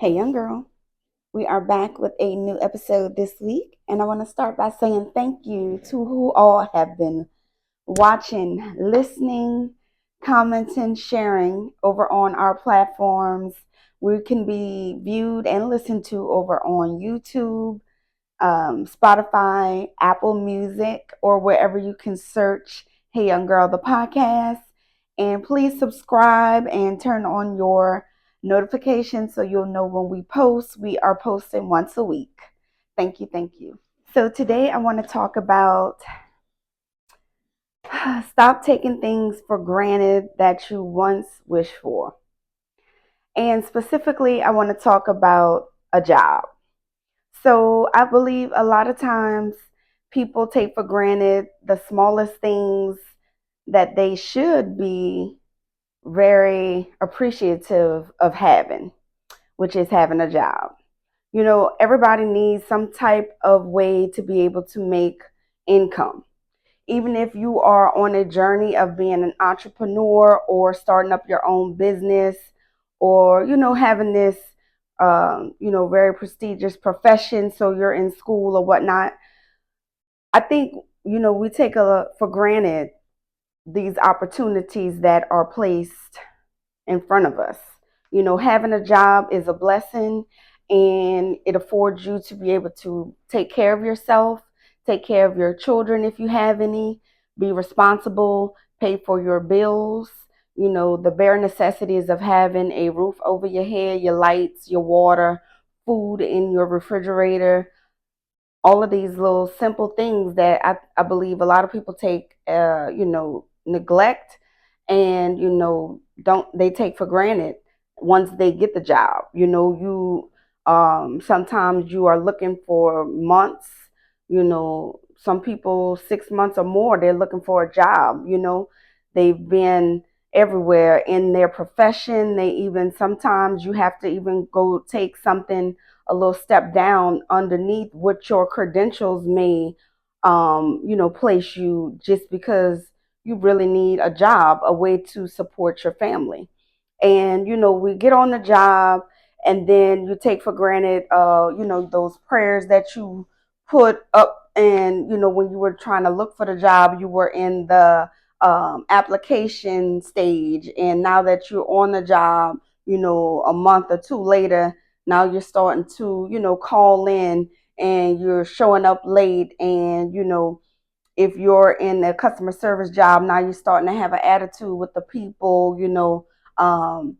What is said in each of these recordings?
Hey, young girl. We are back with a new episode this week, and I want to start by saying thank you to who all have been watching, listening, commenting, sharing over on our platforms. We can be viewed and listened to over on YouTube, Spotify, Apple Music, or wherever you can search Hey Young Girl, the podcast. And please subscribe and turn on your notifications so you'll know when we post. We are posting once a week. Thank you. Thank you. So today I want to talk about stop taking things for granted that you once wished for. And specifically, I want to talk about a job. So I believe a lot of times people take for granted the smallest things that they should be very appreciative of having, which is having a job. Everybody needs some type of way to be able to make income. Even if you are on a journey of being an entrepreneur or starting up your own business or, having this, very prestigious profession, so you're in school or whatnot, I think, we take for granted these opportunities that are placed in front of us. Having a job is a blessing and it affords you to be able to take care of yourself, take care of your children if you have any, be responsible, pay for your bills, the bare necessities of having a roof over your head, your lights, your water, food in your refrigerator, all of these little simple things that I believe a lot of people take, neglect and, don't they take for granted once they get the job. Sometimes you are looking for months, some people 6 months or more, they're looking for a job, they've been everywhere in their profession. They even sometimes you have to even go take something a little step down underneath what your credentials may place you, just because you really need a job, a way to support your family. And we get on the job and then you take for granted those prayers that you put up. And when you were trying to look for the job, you were in the application stage, and now that you're on the job, a month or two later, now you're starting to call in and you're showing up late. And if you're in a customer service job, now you're starting to have an attitude with the people, um,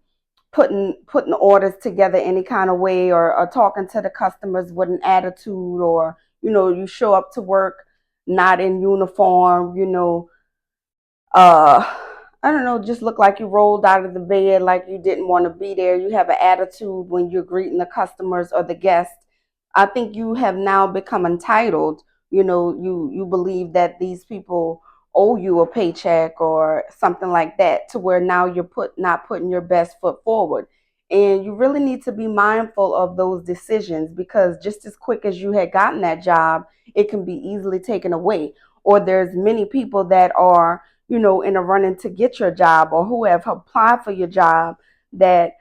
putting orders together any kind of way, or talking to the customers with an attitude, or you show up to work not in uniform, uh I don't know, just look like you rolled out of the bed, like you didn't want to be there. You have an attitude when you're greeting the customers or the guests. I think you have now become entitled. You believe that these people owe you a paycheck or something like that, to where now you're not putting your best foot forward. And you really need to be mindful of those decisions, because just as quick as you had gotten that job, it can be easily taken away. Or there's many people that are in a running to get your job, or who have applied for your job, that,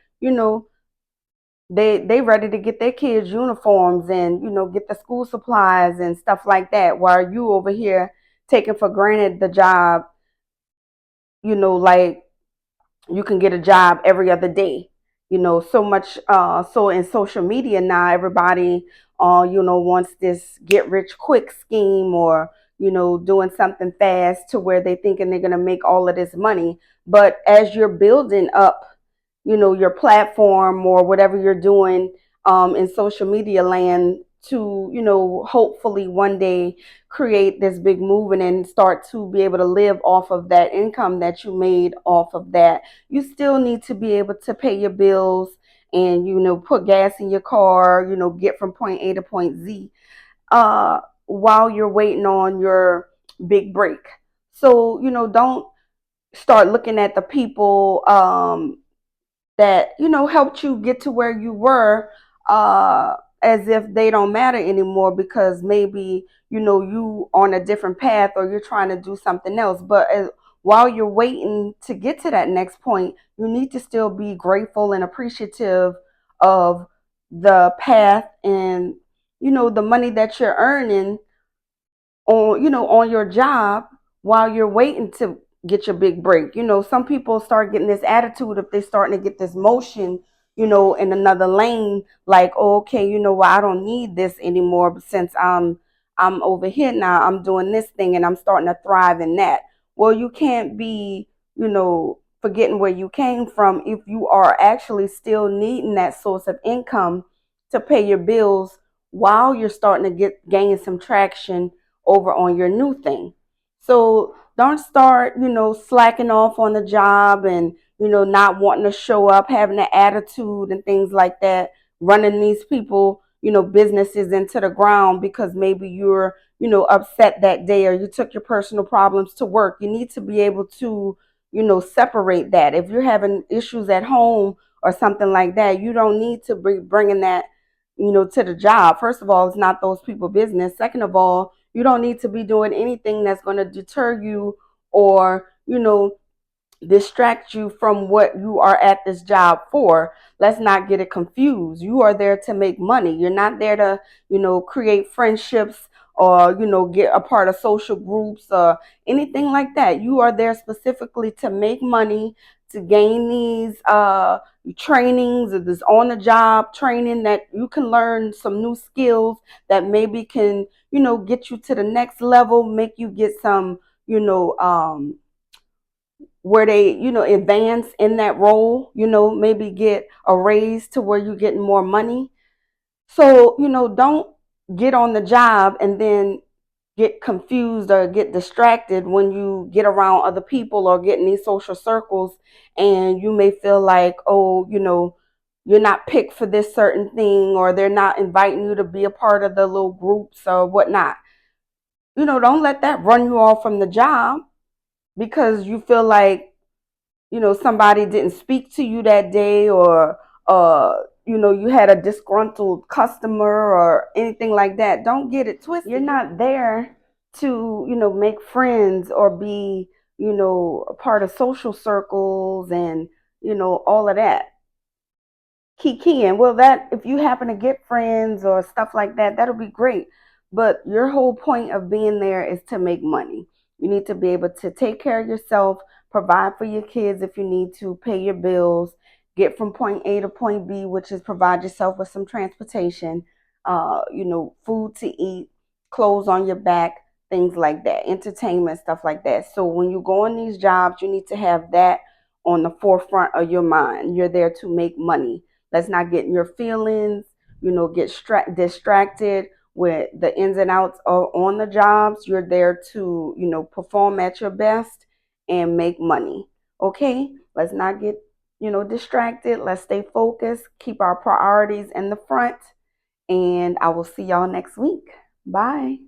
they ready to get their kids uniforms and, get the school supplies and stuff like that, while you over here taking for granted the job, like you can get a job every other day. So much, so in social media now, everybody wants this get rich quick scheme, or doing something fast, to where they thinking they're going to make all of this money. But as you're building up your platform or whatever you're doing in social media land, to hopefully one day create this big movement and start to be able to live off of that income that you made off of that, you still need to be able to pay your bills and put gas in your car, get from point A to point Z, while you're waiting on your big break. So don't start looking at the people that helped you get to where you were, as if they don't matter anymore, because maybe you on a different path, or you're trying to do something else. But while you're waiting to get to that next point, you need to still be grateful and appreciative of the path and, the money that you're earning on your job while you're waiting to get your big break. Some people start getting this attitude if they're starting to get this motion, in another lane, like, oh, okay, well, I don't need this anymore, but since I'm over here now, I'm doing this thing and I'm starting to thrive in that. Well, you can't be, forgetting where you came from if you are actually still needing that source of income to pay your bills while you're starting to gain some traction over on your new thing. So don't start, slacking off on the job and, not wanting to show up, having an attitude and things like that, running these people, businesses into the ground because maybe you're, upset that day or you took your personal problems to work. You need to be able to, separate that. If you're having issues at home or something like that, you don't need to be bringing that, to the job. First of all, it's not those people business. Second of all, you don't need to be doing anything that's going to deter you or, distract you from what you are at this job for. Let's not get it confused. You are there to make money. You're not there to, create friendships or, get a part of social groups or anything like that. You are there specifically to make money, to gain these trainings or this on the job training that you can learn some new skills that maybe can, get you to the next level, make you get some, where they, advance in that role, maybe get a raise to where you're getting more money. So, don't get on the job and then get confused or get distracted when you get around other people or get in these social circles and you may feel like, oh, you're not picked for this certain thing or they're not inviting you to be a part of the little groups or whatnot. Don't let that run you off from the job because you feel like, somebody didn't speak to you that day or you had a disgruntled customer or anything like that. Don't get it twisted. You're not there to, make friends or be, a part of social circles and, all of that. Kikiing. Well, that if you happen to get friends or stuff like that, that'll be great. But your whole point of being there is to make money. You need to be able to take care of yourself, provide for your kids if you need to, pay your bills, get from point A to point B, which is provide yourself with some transportation, food to eat, clothes on your back, things like that, entertainment, stuff like that. So when you go on these jobs, you need to have that on the forefront of your mind. You're there to make money. Let's not get in your feelings, get distracted with the ins and outs on the jobs. You're there to, perform at your best and make money. Okay? Let's not get, distracted. Let's stay focused, keep our priorities in the front, and I will see y'all next week. Bye.